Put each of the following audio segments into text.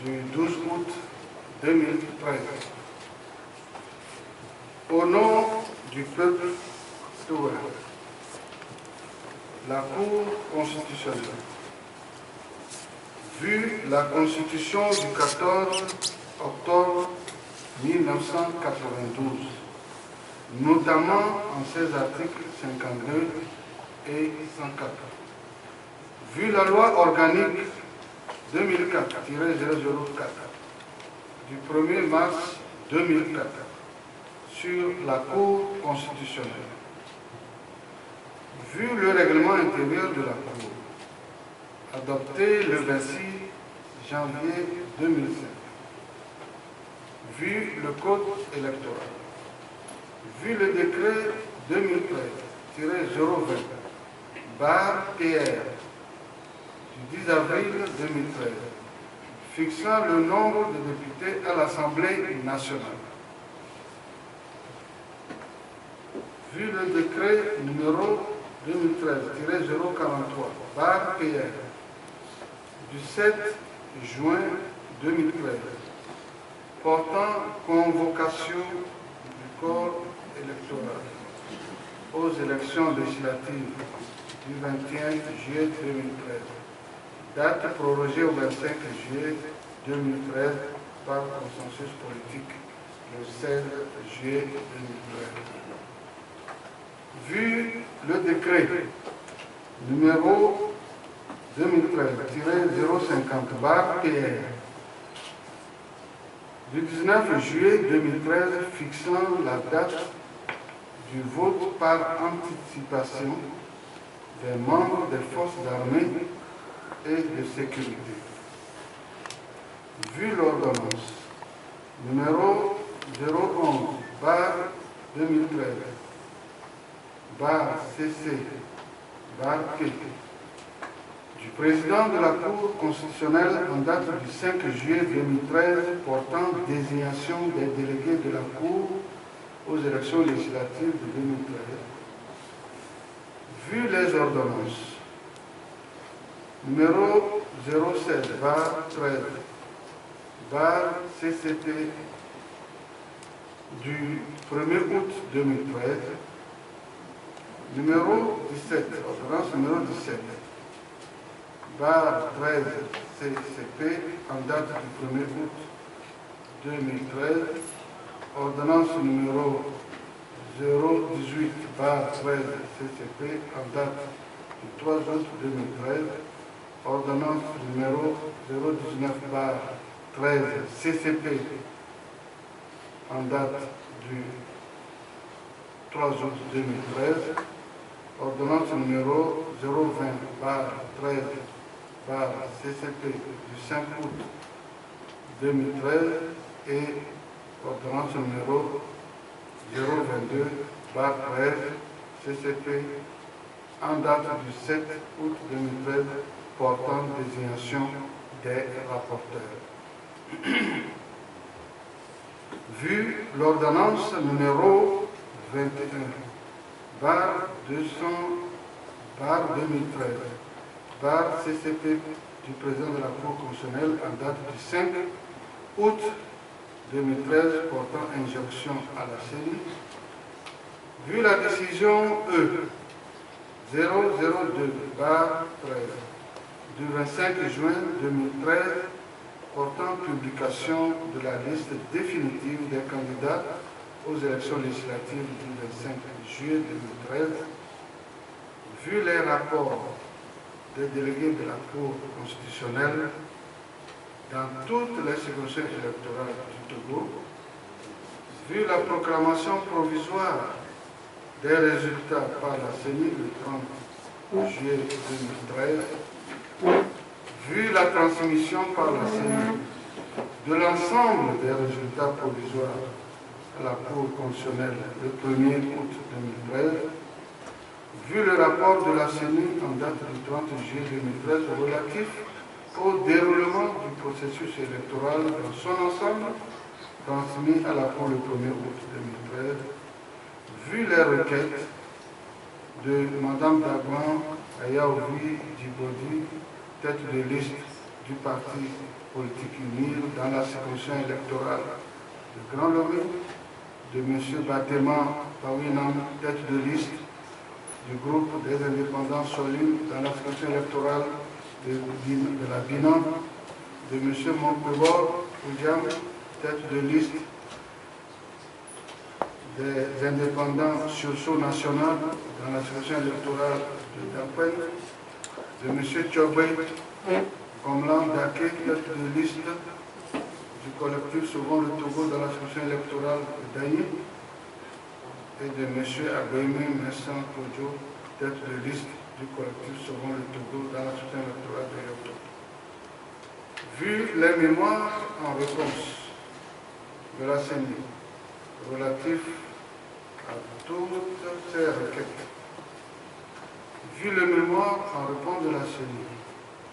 du 12 août 2013. Au nom du peuple souverain, la Cour constitutionnelle, vu la Constitution du 14 octobre 1992, notamment en ses articles 52 et 104, vu la loi organique 2004-004 du 1er mars 2004 sur la Cour constitutionnelle, vu le règlement intérieur de la Cour, adopté le 26 janvier 2005, vu le Code électoral, vu le décret 2013-020-PR du 10 avril 2013, fixant le nombre de députés à l'Assemblée nationale, vu le décret numéro 2013-043-PR du 7 juin 2013, portant convocation du corps électoral aux élections législatives du 21 juillet 2013, date prorogée au 25 juillet 2013 par consensus politique le 16 juillet 2013. Vu le décret numéro 2013-050-PR du 19 juillet 2013 fixant la date du vote par anticipation des membres des forces d'armée et de sécurité. Vu l'ordonnance numéro 011-2013-CC-P du président de la Cour constitutionnelle en date du 5 juillet 2013 portant désignation des délégués de la Cour aux élections législatives de 2013, vu les ordonnances numéro 07-13-CCT du 1er août 2013, numéro 17, ordonnance numéro 17, 13 CCP en date du 1er août 2013, ordonnance numéro 018 13 CCP en date du 3 août 2013, ordonnance numéro 019 13 CCP en date du 3 août 2013, ordonnance numéro 020 13 CCP du 5 août 2013 et ordonnance numéro 022 13 CCP en date du 7 août 2013 portant désignation des rapporteurs. Vu l'ordonnance numéro 21-200-2013 CCP du président de la Cour constitutionnelle en date du 5 août 2013 portant injonction à la CENI, vu la décision E 002-13 du 25 juin 2013 portant publication de la liste définitive des candidats aux élections législatives du 25 juillet 2013, vu les rapports des délégués de la Cour constitutionnelle dans toutes les circonscriptions électorales du Togo, vu la proclamation provisoire des résultats par la CENI le 30 juillet 2013, vu la transmission par la CENI de l'ensemble des résultats provisoires à la Cour constitutionnelle le 1er août 2013, vu le rapport de la CENI en date du 30 juillet 2013 relatif au déroulement du processus électoral dans son ensemble, transmis à la Cour le 1er août 2013, vu les requêtes de Mme Dagban Ayaoui Djibodi, tête de liste du parti politique UNIR dans la circonscription électorale de Grand Lomé, de M. Batema Pawinam, tête de liste du groupe des indépendants Solim dans la circonscription électorale de la Binan, de M. Monkebor Oudjam, tête de liste des indépendants sursaut national dans la circonscription électorale de Dampen, de M. Tchobé Komlan Dake, tête de liste du collectif Sauvons le Togo dans la circonscription électorale de Daï, et de M. Abémé Messan Kodjo, tête de liste du collectif Sauvons le Togo dans la circonscription électorale de Yoto. Vu les mémoires en réponse de la CENI relatifs à toutes ces requêtes, vu les mémoires en réponse de la CENI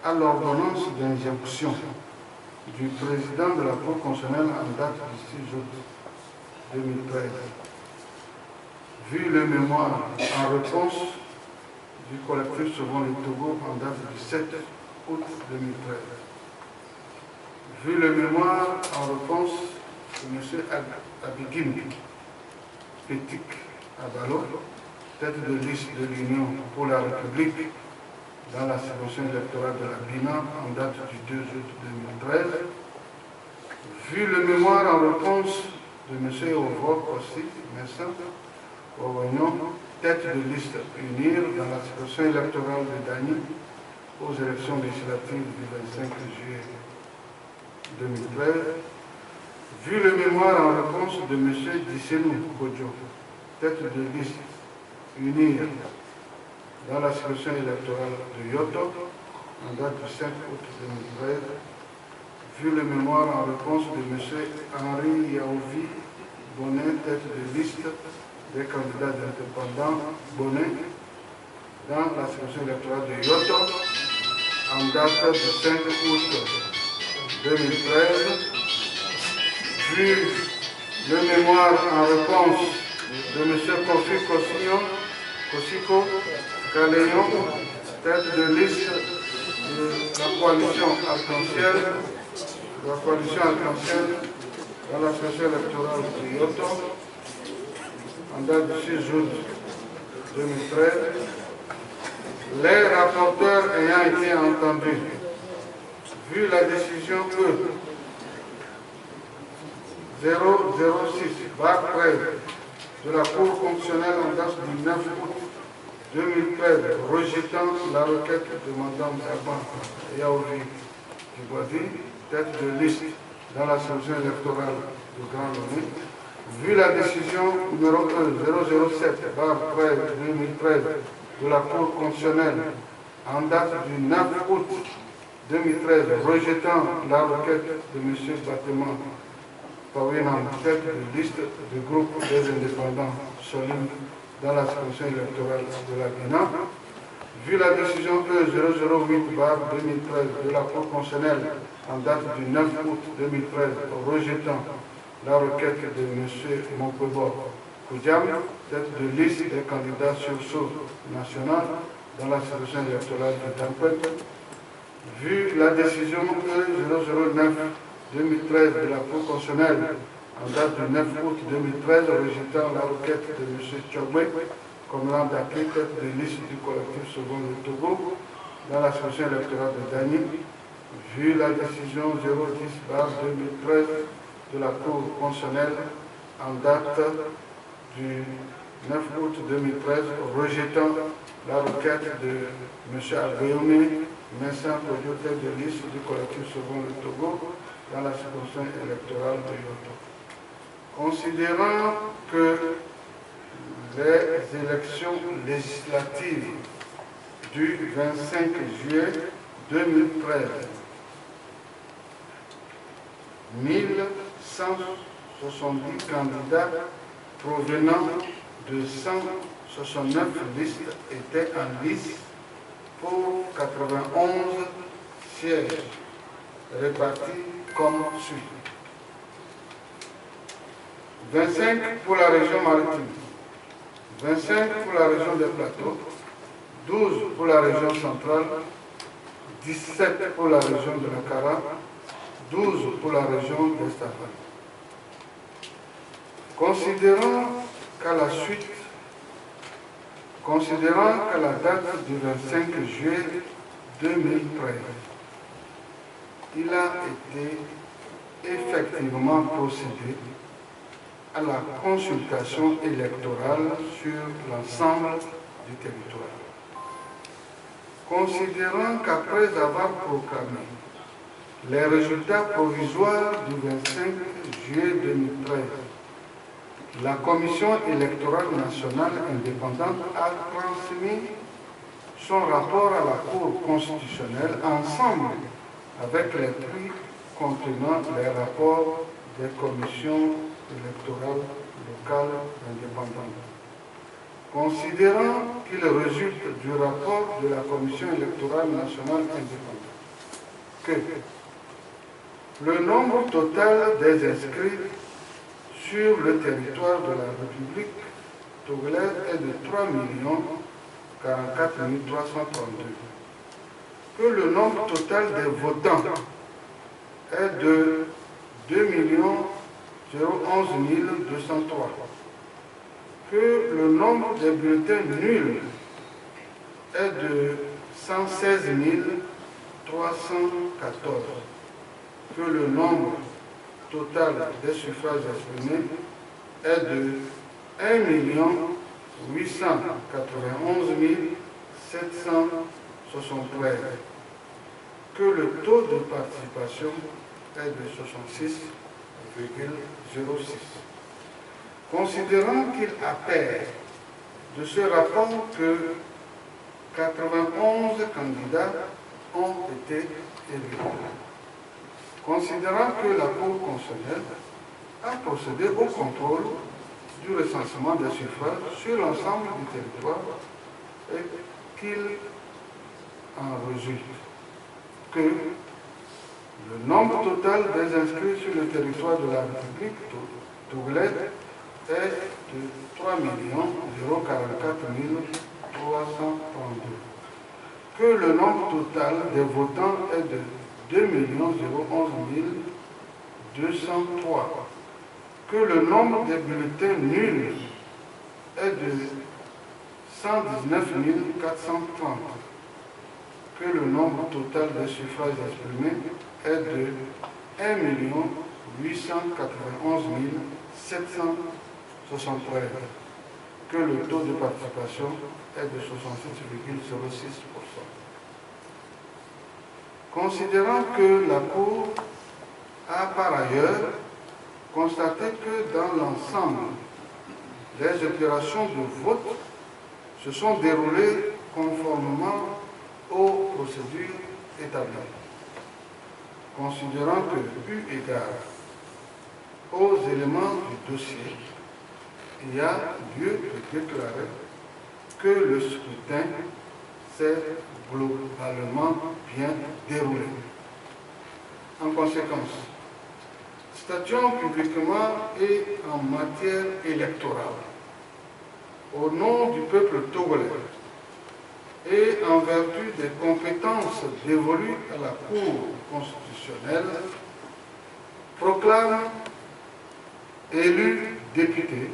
à l'ordonnance d'injonction du président de la Cour constitutionnelle en date du 6 août 2013, vu les mémoires en réponse du collectif Sauvons le Togo en date du 7 août 2013, vu les mémoires en réponse de M. Abigim Pétic Abalo, tête de liste de l'Union pour la République dans la circonscription électorale de la Bina en date du 2 août 2013, vu le mémoire en réponse de M. Ovo Kossi Messan Owagnon, tête de liste UNIR dans la circonscription électorale de Dany aux élections législatives du 25 juillet 2013, vu le mémoire en réponse de M. Dissenou Kodjo, tête de liste UNIR dans la circonscription électorale de Yoto, en date du 5 août 2013, vu le mémoire en réponse de M. Henri Yaouvi Bonnet, tête de liste des candidats indépendants Bonnet, dans la circonscription électorale de Yoto, en date du 5 août 2013, vu le mémoire en réponse de M. Kofi Kosiko Kaléon, tête de liste de la coalition arc-en-ciel, dans la session électorale de Yoto, en date du 6 août 2013, les rapporteurs ayant été entendus, vu la décision E 006/13 de la Cour constitutionnelle en date du 9 août 2013, rejetant la requête de Mme Zaban Yaouvi Djiboadi, tête de liste dans la session électorale de Grand Lomé, vu la décision numéro 007/13 de la Cour constitutionnelle en date du 9 août 2013, rejetant la requête de M. Batema Pawinam, tête de liste du groupe des indépendants Solim dans la circonscription électorale de la Guinée, vu la décision E 008/2013 de la Cour constitutionnelle en date du 9 août 2013, rejetant la requête de M. Monkebor Oudjam, tête de liste des candidats sursaut national dans la circonscription électorale de Dampen, vu la décision E 009/2013 de la Cour constitutionnelle en date du 9 août 2013, rejetant la requête de M. Tchobé Komlan Dake, tête de liste du collectif Sauvons le Togo dans la circonscription électorale de Dany, vu la décision 010/2013 de la Cour constitutionnelle en date du 9 août 2013, rejetant la requête de M. Abéomé Messan Kodjo, tête de liste du collectif Sauvons le Togo dans la circonscription électorale de Yoto. Considérant que les élections législatives du 25 juillet 2013, 1170 candidats provenant de 169 listes étaient en lice pour 91 sièges répartis comme suit. 25 pour la région maritime, 25 pour la région des plateaux, 12 pour la région centrale, 17 pour la région de la Kara, 12 pour la région d'Estafan. Considérant qu'à la date du 25 juillet 2013, il a été effectivement procédé à la consultation électorale sur l'ensemble du territoire. Considérant qu'après avoir proclamé les résultats provisoires du 25 juillet 2013, la Commission électorale nationale indépendante a transmis son rapport à la Cour constitutionnelle ensemble avec les prix contenant les rapports des commissions électorales locales indépendantes. Considérant qu'il résulte du rapport de la Commission électorale nationale indépendante que le nombre total des inscrits sur le territoire de la République togolaise est de 3 044 332, que le nombre total des votants est de 2 011 203, que le nombre des bulletins nuls est de 116 314, que le nombre total des suffrages exprimés est de 1 891 773, que le taux de participation est de 66,06. Considérant qu'il apparaît de ce rapport que 91 candidats ont été élus. Considérant que la Cour constitutionnelle a procédé au contrôle du recensement des suffrages sur l'ensemble du territoire et qu'il en résulte que le nombre total des inscrits sur le territoire de la République togolaise est de 3 044 332, que le nombre total des votants est de 2 011 203, que le nombre des bulletins nuls est de 119 430, que le nombre total des suffrages exprimés est de 1 891 773, que le taux de participation est de 66,06%. Considérant que la Cour a par ailleurs constaté que dans l'ensemble, les opérations de vote se sont déroulées conformément aux procédures établies. Considérant que, eu égard aux éléments du dossier, il y a lieu de déclarer que le scrutin s'est globalement bien déroulé. En conséquence, statuant publiquement et en matière électorale, au nom du peuple togolais et en vertu des compétences dévolues à la Cour constitutionnelle, proclame élu député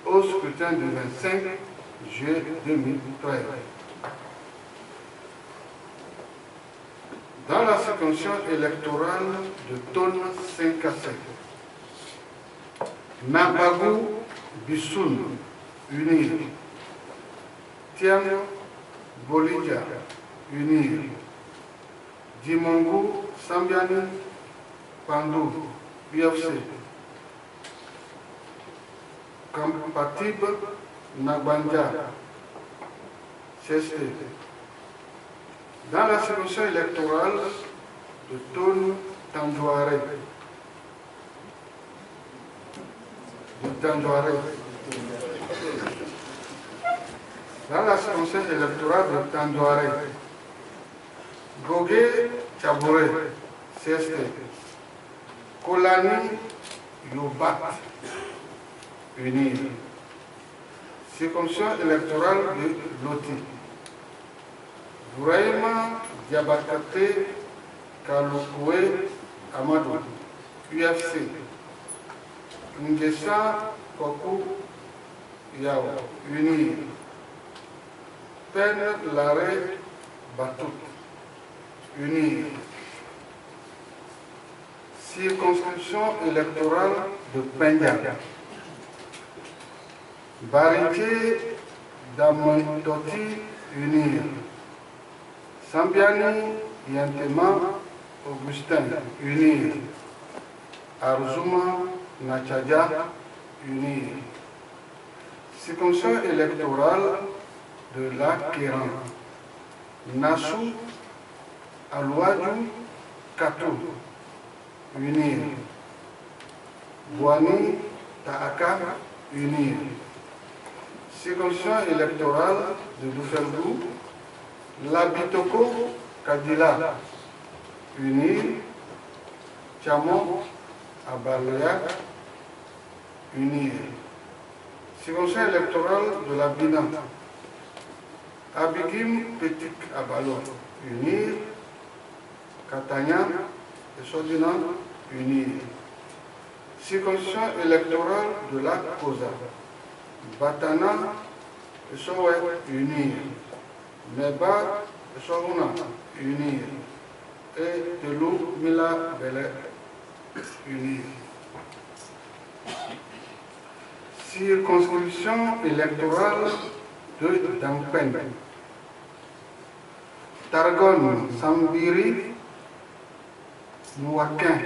au scrutin du 25 juillet 2013. Dans la circonscription électorale de Tone 5 à 7, Nabagou Bissoun, unir. Tiam Bolidja, unir. Dimongo Sambiani, Pandou, BFC. Kampatib Nagbanja, CST. Dans la circonscription électorale de Tone Tandouare, dans la circonscription électorale de Tandouare, Gogué Tchabouré, CST, Kolani Yobat, UNIR, circonscription électorale de Loti, Bouraïma Diabakate Kalokwe Amadou, UFC. Ngessa Koku Yao, UNIR. Peine Larrey Batout, UNIR. Circonscription électorale de Pendia. Barité Damontoti, UNIR. Sambiani Yantema Augustin, UNIR. Arzuma Nachadja, UNIR. Circonscription électorale de la Kéran. Nassou Alouadou Katou, UNIR. Bouani Taaka, UNIR. Circonscription électorale de Doufeldou, Labitoko Kadila, UNIR. Tchamo Abalea, UNIR. Circonscription électorale de la Bina, Abigim Petit Abalo, UNIR. Catania et Sodina, UNIR. Circonscription électorale de la Kosa, Batana et Sowe, UNIR. Meba et Soruna, UNIR. Et Telou Mila Bele, UNIR. Circonscription électorale de Dampen. Targon Sambiri, Mouakin,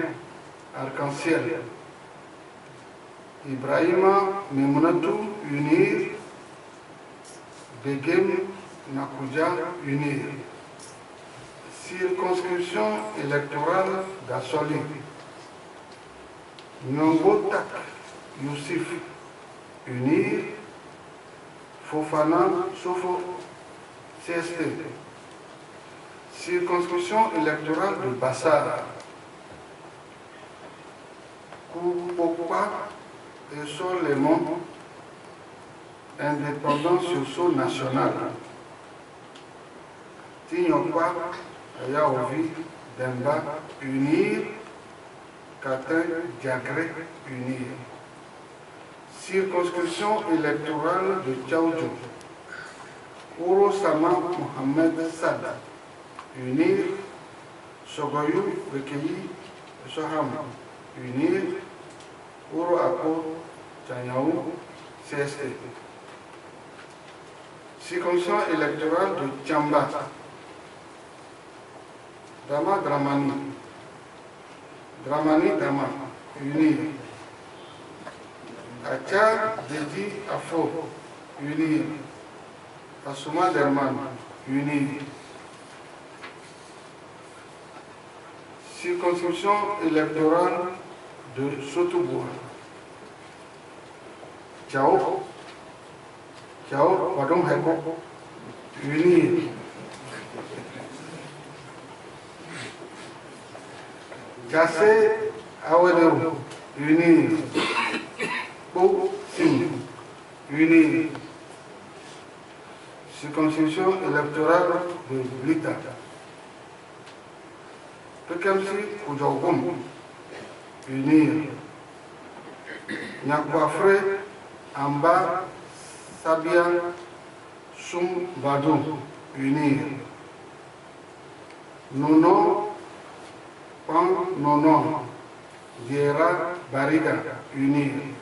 Arc-en-Ciel. Ibrahima Memonatou, UNIR. Begem Nakouja, UNIR. Circonscription électorale d'Assoli. Nyongo-Tak Youssif, UNIR. Fofana Sofo, CST. Circonscription électorale de Bassar. Koupokwa et Solémon, indépendant sursaut national. Tignokwa, Ayaovi, Demba, UNIR. Katin, Diagré, UNIR. Circonscription électorale de Tchaoudjou. Ouro Sama Mohamed Sada, UNIR. Sogoyou, Bekeyi, Soham, UNIR. Ouro Ako, Tchanyao, CST. Circonscription électorale de Tchamba. Dama Dramani. Dramani Dama, UNIR. Acha Dedi Afo, UNIR. Asuma Derman, UNIR. Circonscription électorale de Sotoboua. Tchao Wadom Heko, UNIR. Kassé Awedero, UNIR. Po Sim, UNIR. Circonscription électorale de Blita. Pekemsi Koudjogom, UNIR. Nyakwafre Amba Sabia Soum Badou, UNIR. Nono Pan Nono Diera Bariga, UNIR.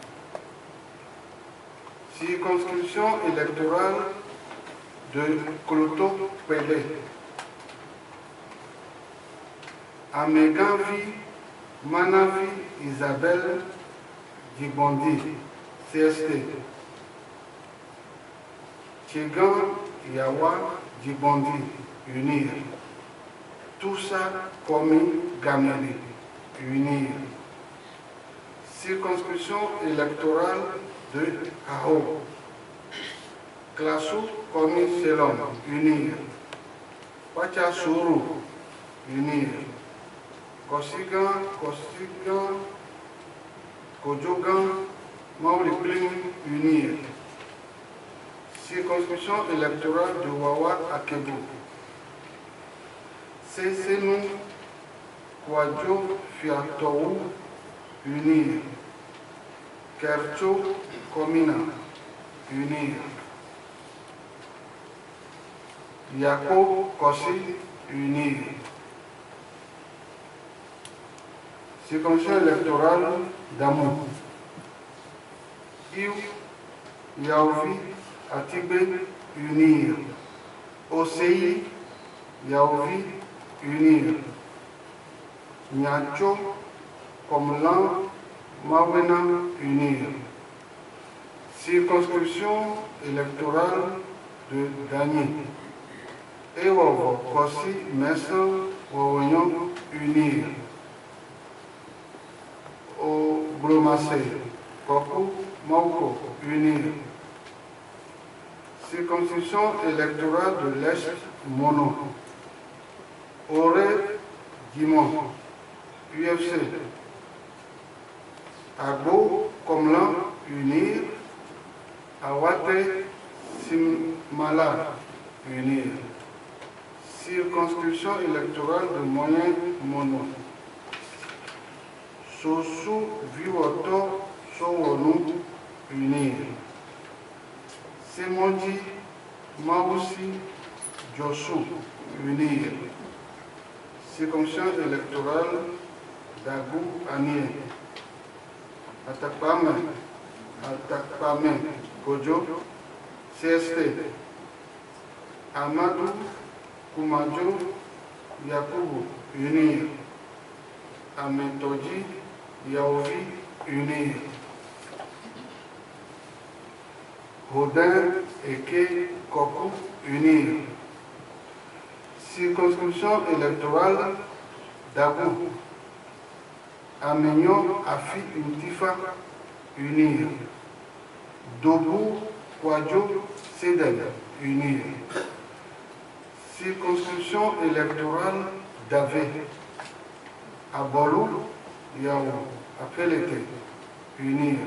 Circonscription électorale de Kloto Pelé. Ameganvi Manavi Isabelle Dibondi, CST. Tchegan Yawa Dibondi, UNIR. Toussa Komi Gameli, UNIR. Circonscription électorale de Hao. Klassou Komi Selon, UNIR. Pachasourou, UNIR. Kosigan, Kodjogan, Maoulikling, UNIR. Circonscription électorale de Wawa Akebu. Sesenu Kwadjo Fiatou unir. Kercho Komina unir. Yako Kosi unir. Circonscription électorale d'Amou. Iou Yaovi Atibé unir. OCI Yaovi unir. Nyacho Komlan Mawena unir. Circonscription électorale de Dany. Ewovo Kosi Messa Wawonyon unir. Au Bromacé, Kokou Mauko unir. Circonscription électorale de l'Est Mono. Auré Guimont, UFC. Agbo Komlan unir. Awate Simala unir. Circonscription électorale de Moyen Mono. Sosu Viwoto Sowonu unir. Semoji Maousi Josu unir. Circonscription électorale d'Agou Anie. Atakpame Kojo CST. Amadou Kumajo Yakubu unir. Ametoji Yaovi unir. Rodin Eke Kokou unir. Circonscription électorale d'Abou. Amignon Afi Untifa unir. Dobou Kwadjo Sedel unir. Circonscription électorale d'Avé. Abolou Yao Apelete unir.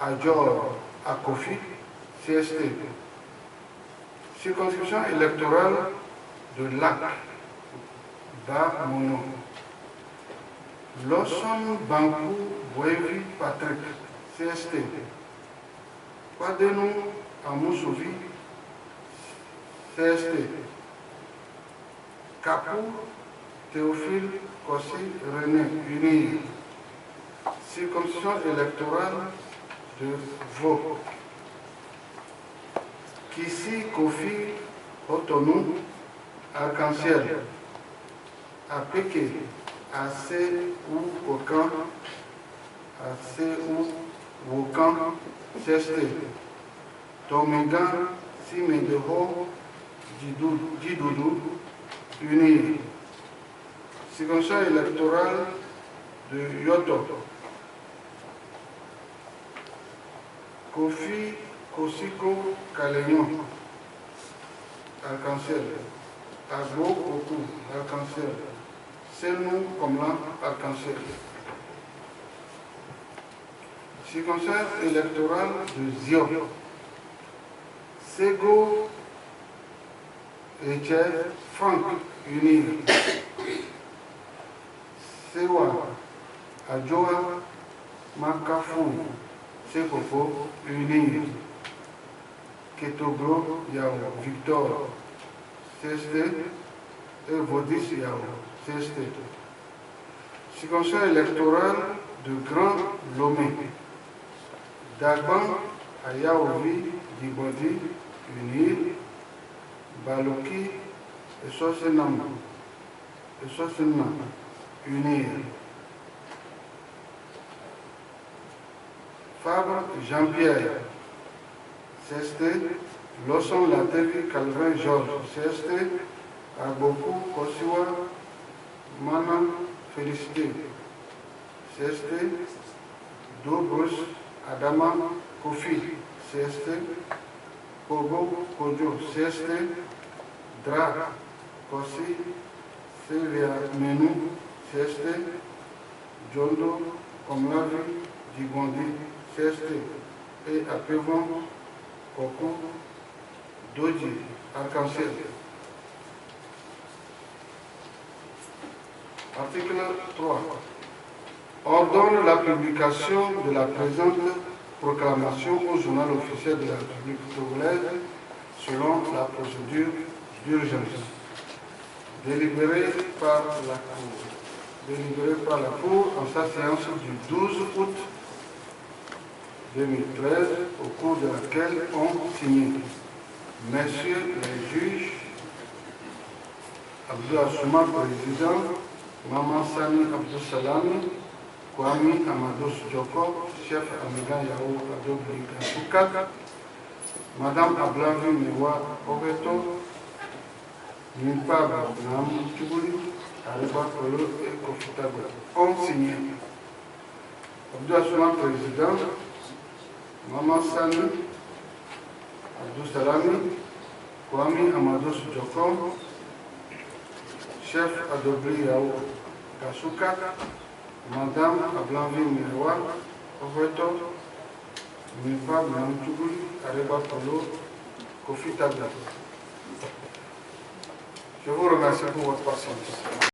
Adjor Akofi CST. Circonscription électorale de Lac Ba Mono. Lawson Bankou Boevi Patrick CST. Kwadenou Amoussouvi CST. Kapou Théophile Kossi René unir. Circonscription électorale de Vaux. Kissi Kofi Otonou Arc-en-Ciel. Apeke AC ou Okan. AC ou Wokan CST. Tomegan Simedeho Djidoudou unir. Circonscription électorale de Yoto. Kofi Kosiko Kaléon Arc-en-Ciel. Agbo Kokou Arc-en-Ciel. Selmou Komlan Arc-en-Ciel. Circonscription électorale de Zio. Sego Eche Franck unir. Sewa Adjoa Makafou Sekofo unir. Ketogro Yao Victor CST et Vodis Yao CST. Circonscription électorale de Grand Lomé. Dagban Ayaovi Dibodi unir. Baloki et Sosenam unir. Fabre Jean-Pierre CST. Lawson Latevi Calvin Georges CST. Agboku Kosiwa Mana Félicité CST. Dobros Adama Kofi CST. Kogo Kojo CST. Dra Kosi Sylvia Menou CST. Jondo Komlavi Digondi CST. Et Apevon Koko Doji Arc-en-Ciel. Article 3. Ordonne la publication de la présente proclamation au journal officiel de la République togolaise selon la procédure d'urgence. Délibéré par la Cour en sa séance du 12 août 2013, au cours de laquelle ont signé Messieurs les juges Abdou Assouma, président, Maman Sani Abdou Salami, Kwame Amadou Djoko, chef Amigan Yao Adobli Kansouka, Madame Ablavi Mewa Obeto, Nimpa Nam Tchouboli, Areba Kolo et Kofutago ont signé. Abdou Assouma, président, Maman Sani Abdou Salami, Kwame Amadou Djoko, chef Adobli Yao Kasuka, Madame Ablanvi Mewa, Oveto, Mipa Mantougouli, Areba Polo, Kofi Tabla. Je vous remercie pour votre patience.